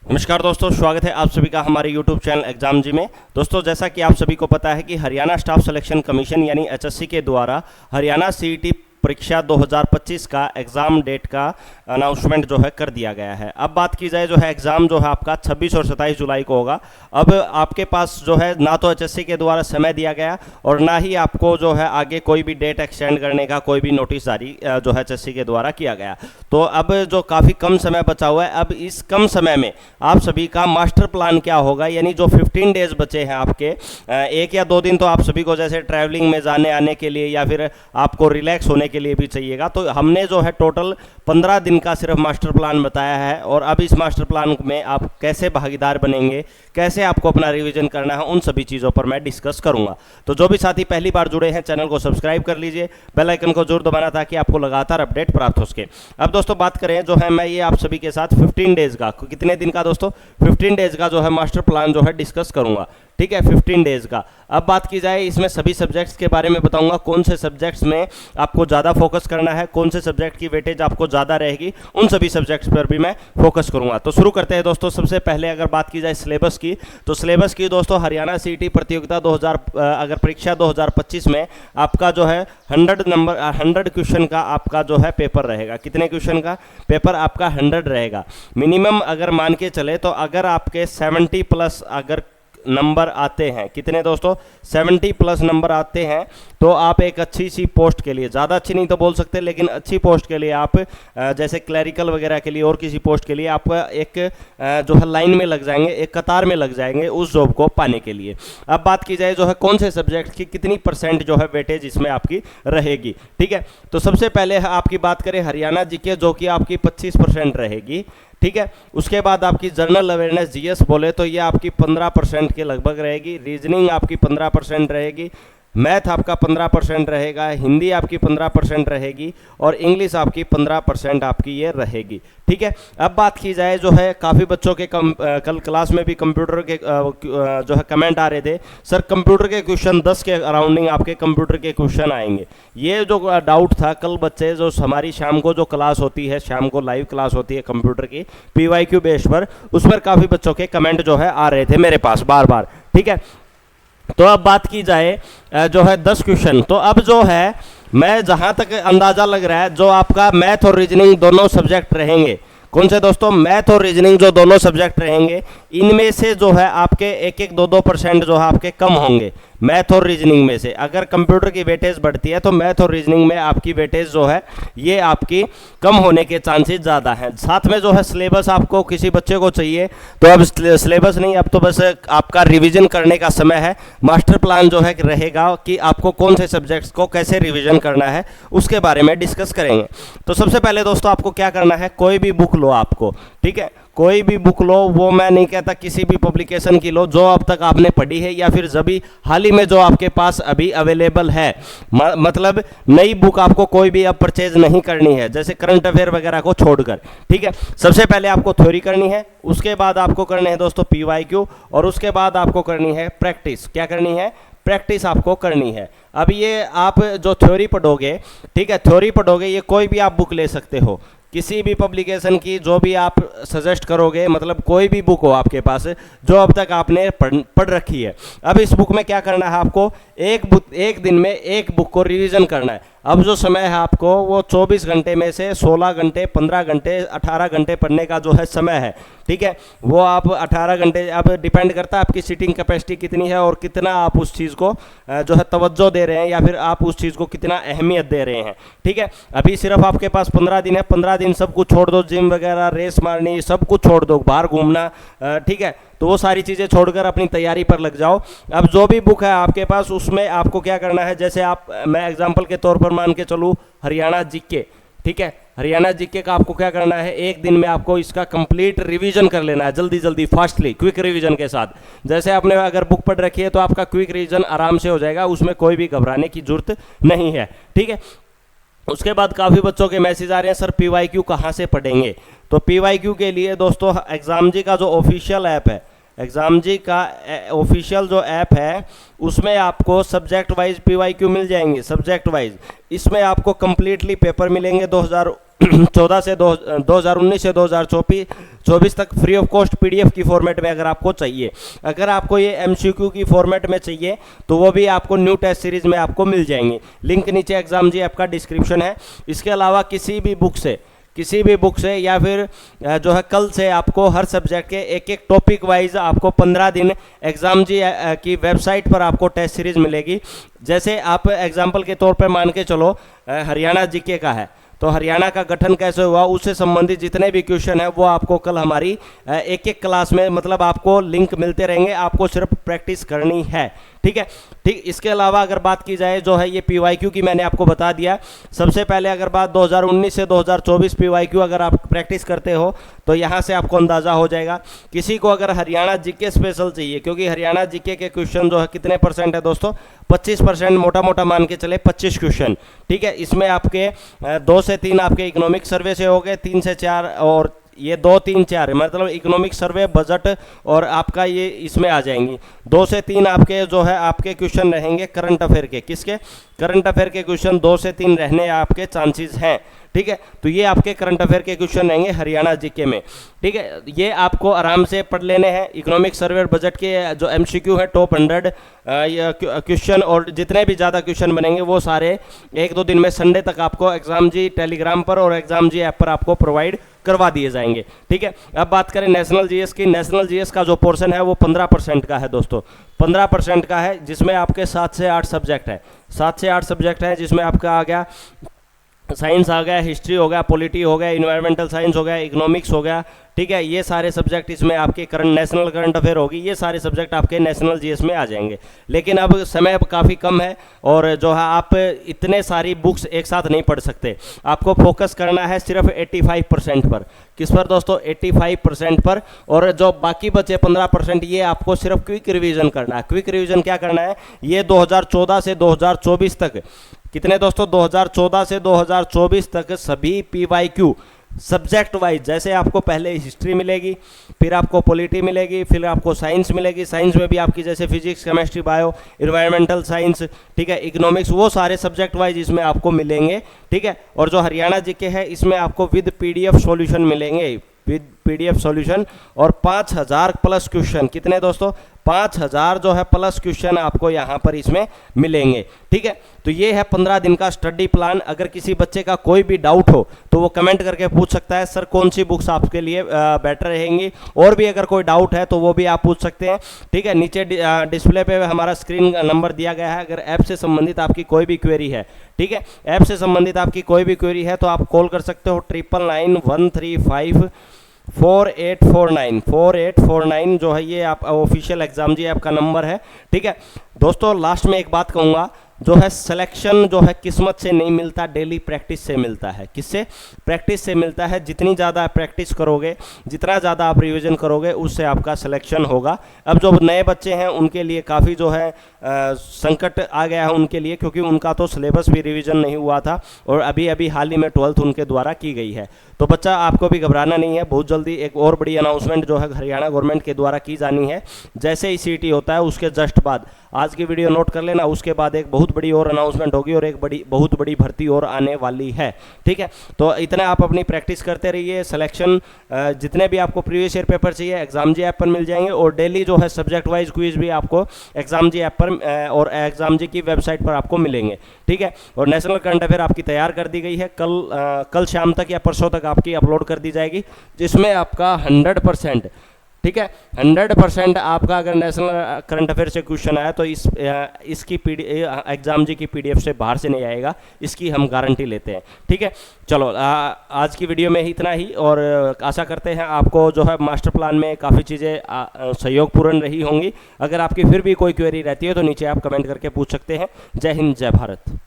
नमस्कार दोस्तों, स्वागत है आप सभी का हमारे YouTube चैनल एग्जाम जी में। दोस्तों, जैसा कि आप सभी को पता है कि हरियाणा स्टाफ सिलेक्शन कमीशन यानी एचएससी के द्वारा हरियाणा सीईटी परीक्षा 2025 का एग्ज़ाम डेट का अनाउंसमेंट जो है कर दिया गया है। अब बात की जाए जो है एग्ज़ाम जो है आपका 26 और 27 जुलाई को होगा। अब आपके पास जो है ना तो एचएससी के द्वारा समय दिया गया और ना ही आपको जो है आगे कोई भी डेट एक्सटेंड करने का कोई भी नोटिस जारी जो है एचएससी के द्वारा किया गया। तो अब जो काफ़ी कम समय बचा हुआ है, अब इस कम समय में आप सभी का मास्टर प्लान क्या होगा, यानी जो 15 डेज बचे हैं आपके, 1 या 2 दिन तो आप सभी को जैसे ट्रैवलिंग में जाने आने के लिए या फिर आपको रिलैक्स होने के लिए भी चाहिएगा। तो हमने जो है टोटल 15 दिन का सिर्फ मास्टर प्लान बताया है और अब इस मास्टर प्लान में आप कैसे भागीदार बनेंगे, कैसे आपको अपना रिवीजन करना है, उन सभी चीज़ों पर मैं डिस्कस करूंगा। तो जो भी साथी पहली बार जुड़े हैं चैनल को सब्सक्राइब कर लीजिए, बेल आइकन को जरूर दबाना ताकि आपको लगातार अपडेट प्राप्त हो सके। अब दोस्तों बात करें जो है मैं ये आप सभी के साथ 15 डेज का, कितने दिन का दोस्तों, 15 डेज का जो है मास्टर प्लान जो है डिस्कस करूंगा। ठीक है, 15 डेज का। अब बात की जाए इसमें सभी सब्जेक्ट्स के बारे में बताऊंगा, कौन से सब्जेक्ट्स में आपको ज़्यादा फोकस करना है, कौन से सब्जेक्ट की वेटेज आपको ज़्यादा रहेगी, उन सभी सब्जेक्ट्स पर भी मैं फोकस करूंगा। तो शुरू करते हैं दोस्तों। सबसे पहले अगर बात की जाए सिलेबस की, तो सिलेबस की दोस्तों हरियाणा सीईटी प्रतियोगिता 2000 अगर परीक्षा 2025 में आपका जो है 100 क्वेश्चन का आपका जो है पेपर रहेगा। कितने क्वेश्चन का पेपर आपका 100 रहेगा मिनिमम। अगर मान के चले तो अगर आपके 70 प्लस अगर नंबर आते हैं, कितने दोस्तों, 70 प्लस नंबर आते हैं, तो आप एक अच्छी सी पोस्ट के लिए, ज़्यादा अच्छी नहीं तो बोल सकते, लेकिन अच्छी पोस्ट के लिए आप जैसे क्लरिकल वगैरह के लिए और किसी पोस्ट के लिए आप एक जो है लाइन में लग जाएंगे, एक कतार में लग जाएंगे उस जॉब को पाने के लिए। अब बात की जाए जो है कौन से सब्जेक्ट की कितनी परसेंट जो है वेटेज इसमें आपकी रहेगी। ठीक है, तो सबसे पहले आपकी बात करें हरियाणा जीके, जो कि आपकी 25% रहेगी। ठीक है, उसके बाद आपकी जनरल अवेयरनेस जीएस बोले तो ये आपकी 15% के लगभग रहेगी। रीजनिंग आपकी 15% रहेगी, मैथ आपका 15% रहेगा, हिंदी आपकी 15% रहेगी और इंग्लिश आपकी 15% आपकी ये रहेगी। ठीक है, अब बात की जाए जो है काफ़ी बच्चों के कल क्लास में भी कंप्यूटर के जो है कमेंट आ रहे थे, सर कंप्यूटर के क्वेश्चन 10 के अराउंडिंग आपके कंप्यूटर के क्वेश्चन आएंगे। ये जो डाउट था, कल बच्चे जो हमारी शाम को जो क्लास होती है, शाम को लाइव क्लास होती है कंप्यूटर की PYQ बेस पर, उस पर काफ़ी बच्चों के कमेंट जो है आ रहे थे मेरे पास बार बार। ठीक है, तो अब बात की जाए जो है 10 क्वेश्चन, तो अब जो है मैं जहां तक अंदाजा लग रहा है जो आपका मैथ और रीजनिंग दोनों सब्जेक्ट रहेंगे। कौन से दोस्तों, मैथ और रीजनिंग जो दोनों सब्जेक्ट रहेंगे, इनमें से जो है आपके 1-1, 2-2% जो है आपके कम होंगे मैथ और रीजनिंग में से। अगर कंप्यूटर की वेटेज बढ़ती है तो मैथ और रीजनिंग में आपकी वेटेज जो है ये आपकी कम होने के चांसेस ज़्यादा हैं। साथ में जो है सिलेबस आपको किसी बच्चे को चाहिए तो अब सिलेबस नहीं, अब तो बस आपका रिवीजन करने का समय है। मास्टर प्लान जो है रहेगा कि आपको कौन से सब्जेक्ट्स को कैसे रिवीजन करना है, उसके बारे में डिस्कस करेंगे। तो सबसे पहले दोस्तों आपको क्या करना है, कोई भी बुक लो आपको। ठीक है, कोई भी बुक लो, वो मैं नहीं कहता किसी भी पब्लिकेशन की लो जो अब तक आपने पढ़ी है या फिर जभी हाल ही में जो आपके पास अभी अवेलेबल है। मतलब नई बुक आपको कोई भी अब परचेज नहीं करनी है, जैसे करंट अफेयर वगैरह को छोड़कर। ठीक है, सबसे पहले आपको थ्योरी करनी है, उसके बाद आपको करने हैं दोस्तों PYQ और उसके बाद आपको करनी है प्रैक्टिस। क्या करनी है, प्रैक्टिस आपको करनी है। अब ये आप जो थ्योरी पढ़ोगे, ठीक है, थ्योरी पढ़ोगे, ये कोई भी आप बुक ले सकते हो, किसी भी पब्लिकेशन की जो भी आप सजेस्ट करोगे, मतलब कोई भी बुक हो आपके पास जो अब तक आपने पढ़ रखी है। अब इस बुक में क्या करना है, आपको एक दिन में एक बुक को रिवीजन करना है। अब जो समय है आपको वो 24 घंटे में से 16 घंटे, 15 घंटे, 18 घंटे पढ़ने का जो है समय है। ठीक है, वो आप 18 घंटे, अब डिपेंड करता है आपकी सीटिंग कैपेसिटी कितनी है और कितना आप उस चीज़ को जो है तवज्जो दे रहे हैं या फिर आप उस चीज़ को कितना अहमियत दे रहे हैं। ठीक है, अभी सिर्फ आपके पास 15 दिन है, 15 दिन सब कुछ छोड़ दो, जिम वगैरह, रेस मारनी, सब कुछ छोड़ दो, बाहर घूमना, ठीक है, तो वो सारी चीज़ें छोड़कर अपनी तैयारी पर लग जाओ। अब जो भी बुक है आपके पास उसमें आपको क्या करना है, जैसे आप, मैं एग्जांपल के तौर पर मान के चलूँ हरियाणा जीके। ठीक है, हरियाणा जीके का आपको क्या करना है, एक दिन में आपको इसका कंप्लीट रिवीजन कर लेना है, जल्दी जल्दी, फास्टली, क्विक रिवीजन के साथ। जैसे आपने अगर बुक पढ़ रखी है तो आपका क्विक रिवीजन आराम से हो जाएगा, उसमें कोई भी घबराने की जरूरत नहीं है। ठीक है, उसके बाद काफ़ी बच्चों के मैसेज आ रहे हैं, सर PYQ कहाँ से पढ़ेंगे। तो PYQ के लिए दोस्तों एग्जाम जी का जो ऑफिशियल ऐप है, एग्जाम जी का ऑफिशियल जो ऐप है उसमें आपको सब्जेक्ट वाइज PYQ मिल जाएंगे, सब्जेक्ट वाइज। इसमें आपको कम्प्लीटली पेपर मिलेंगे 2014 से 2019 से 2024 तक फ्री ऑफ कॉस्ट पीडीएफ की फॉर्मेट में अगर आपको चाहिए। अगर आपको ये एमसीक्यू की फॉर्मेट में चाहिए तो वो भी आपको न्यू टेस्ट सीरीज में आपको मिल जाएंगी। लिंक नीचे एग्जाम जी आपका डिस्क्रिप्शन है। इसके अलावा किसी भी बुक से या फिर जो है कल से आपको हर सब्जेक्ट के एक एक टॉपिक वाइज आपको 15 दिन एग्जाम जी की वेबसाइट पर आपको टेस्ट सीरीज मिलेगी। जैसे आप एग्जाम्पल के तौर पर मान के चलो हरियाणा जीके का है, तो हरियाणा का गठन कैसे हुआ उससे संबंधित जितने भी क्वेश्चन है वो आपको कल हमारी एक एक क्लास में मतलब आपको लिंक मिलते रहेंगे, आपको सिर्फ प्रैक्टिस करनी है। ठीक है, ठीक। इसके अलावा अगर बात की जाए जो है ये पीवाईक्यू की मैंने आपको बता दिया। सबसे पहले अगर बात 2019 से 2024 पीवाईक्यू अगर आप प्रैक्टिस करते हो तो यहाँ से आपको अंदाज़ा हो जाएगा। किसी को अगर हरियाणा जीके स्पेशल चाहिए, क्योंकि हरियाणा जीके के क्वेश्चन जो है कितने परसेंट है दोस्तों, 25% मोटा मोटा मान के चले 25 क्वेश्चन। ठीक है, इसमें आपके 2 से 3 आपके इकोनॉमिक सर्वे से हो गए, 3 से 4 और ये 2, 3, 4 मतलब इकोनॉमिक सर्वे, बजट और आपका ये इसमें आ जाएंगी। 2 से 3 आपके जो है आपके क्वेश्चन रहेंगे करंट अफेयर के। किसके? करंट अफेयर के क्वेश्चन 2 से 3 रहने आपके चांसेस हैं। ठीक है, तो ये आपके करंट अफेयर के क्वेश्चन रहेंगे हरियाणा जीके में। ठीक है, ये आपको आराम से पढ़ लेने हैं। इकोनॉमिक सर्वे और बजट के जो एमसीक्यू है टॉप 100 क्वेश्चन और जितने भी ज़्यादा क्वेश्चन बनेंगे वो सारे 1-2 दिन में संडे तक आपको एग्जाम जी टेलीग्राम पर और एग्जाम जी ऐप पर आपको प्रोवाइड करवा दिए जाएंगे। ठीक है, अब बात करें नेशनल जीएस की। नेशनल जीएस का जो पोर्शन है वो 15% का है दोस्तों, 15% का है, जिसमें आपके 7 से 8 सब्जेक्ट है। 7 से 8 सब्जेक्ट है जिसमें आपका आ गया साइंस, आ गया हिस्ट्री, हो गया पॉलिटी, हो गया इन्वायरमेंटल साइंस, हो गया इकोनॉमिक्स, हो गया। ठीक है, ये सारे सब्जेक्ट इसमें आपके नेशनल करंट अफेयर होगी, ये सारे सब्जेक्ट आपके नेशनल जीएस में आ जाएंगे। लेकिन अब समय अब काफ़ी कम है और जो है आप इतने सारी बुक्स एक साथ नहीं पढ़ सकते। आपको फोकस करना है सिर्फ 85% पर। किस पर दोस्तों? 85% पर। और जो बाकी बचे 15% ये आपको सिर्फ क्विक रिवीजन करना है। क्विक रिवीजन क्या करना है? ये 2014 से 2024 तक कितने दोस्तों? 2014 से 2024 तक सभी पीवाईक्यू सब्जेक्ट वाइज, जैसे आपको पहले हिस्ट्री मिलेगी, फिर आपको पॉलिटी मिलेगी, फिर आपको साइंस मिलेगी। साइंस में भी आपकी जैसे physics, chemistry, bio, environmental science, ठीक है, इकोनॉमिक्स, वो सारे सब्जेक्ट वाइज इसमें आपको मिलेंगे। ठीक है, और जो हरियाणा जीके है इसमें आपको विद पीडीएफ सॉल्यूशन मिलेंगे, विद पीडीएफ सॉल्यूशन और 5000 प्लस क्वेश्चन। कितने दोस्तों? 5000 जो है प्लस क्वेश्चन आपको यहाँ पर इसमें मिलेंगे। ठीक है, तो ये है 15 दिन का स्टडी प्लान। अगर किसी बच्चे का कोई भी डाउट हो तो वो कमेंट करके पूछ सकता है सर कौन सी बुक्स आपके लिए बेटर रहेंगी, और भी अगर कोई डाउट है तो वो भी आप पूछ सकते हैं। ठीक है, नीचे डिस्प्ले पे हमारा स्क्रीन नंबर दिया गया है। अगर ऐप से संबंधित आपकी कोई भी क्वेरी है, ठीक है, ऐप से संबंधित आपकी कोई भी क्वेरी है तो आप कॉल कर सकते हो 9991354849 जो है ये आप ऑफिशियल एग्जाम जी आपका नंबर है। ठीक है दोस्तों, लास्ट में एक बात कहूँगा, जो है सिलेक्शन जो है किस्मत से नहीं मिलता, डेली प्रैक्टिस से मिलता है। किससे? प्रैक्टिस से मिलता है। जितनी ज़्यादा प्रैक्टिस करोगे, जितना ज़्यादा आप रिवीजन करोगे, उससे आपका सिलेक्शन होगा। अब जो नए बच्चे हैं उनके लिए काफ़ी जो है संकट आ गया है उनके लिए, क्योंकि उनका तो सिलेबस भी रिवीजन नहीं हुआ था और अभी अभी हाल ही में 12th उनके द्वारा की गई है। तो बच्चा आपको भी घबराना नहीं है, बहुत जल्दी एक और बड़ी अनाउंसमेंट जो है हरियाणा गवर्नमेंट के द्वारा की जानी है। जैसे ही सीटी होता है उसके जस्ट बाद, आज की वीडियो नोट कर लेना, उसके बाद एक बहुत बड़ी और अनाउंसमेंट होगी और एक बहुत बड़ी भर्ती और आने वाली है। ठीक है, तो इतना आप अपनी प्रैक्टिस करते रहिए। सिलेक्शन जितने भी आपको प्रीवियस ईयर पेपर चाहिए एग्जाम जी ऐप पर मिल जाएंगे, और डेली जो है सब्जेक्ट वाइज क्विज भी आपको एग्जाम जी ऐप पर और एग्जाम जी की वेबसाइट पर आपको मिलेंगे। ठीक है, और नेशनल करंट अफेयर आपकी तैयार कर दी गई है, कल शाम तक या परसों तक आपकी अपलोड कर दी जाएगी, जिसमें आपका 100%, ठीक है, 100% आपका अगर नेशनल करंट अफेयर से क्वेश्चन आया तो इसकी एग्जाम जी की पीडीएफ से बाहर से नहीं आएगा, इसकी हम गारंटी लेते हैं। ठीक है, चलो आज की वीडियो में इतना ही, और आशा करते हैं आपको जो है मास्टर प्लान में काफ़ी चीज़ें सहयोगपूर्ण रही होंगी। अगर आपकी फिर भी कोई क्वेरी रहती है तो नीचे आप कमेंट करके पूछ सकते हैं। जय हिंद, जय भारत।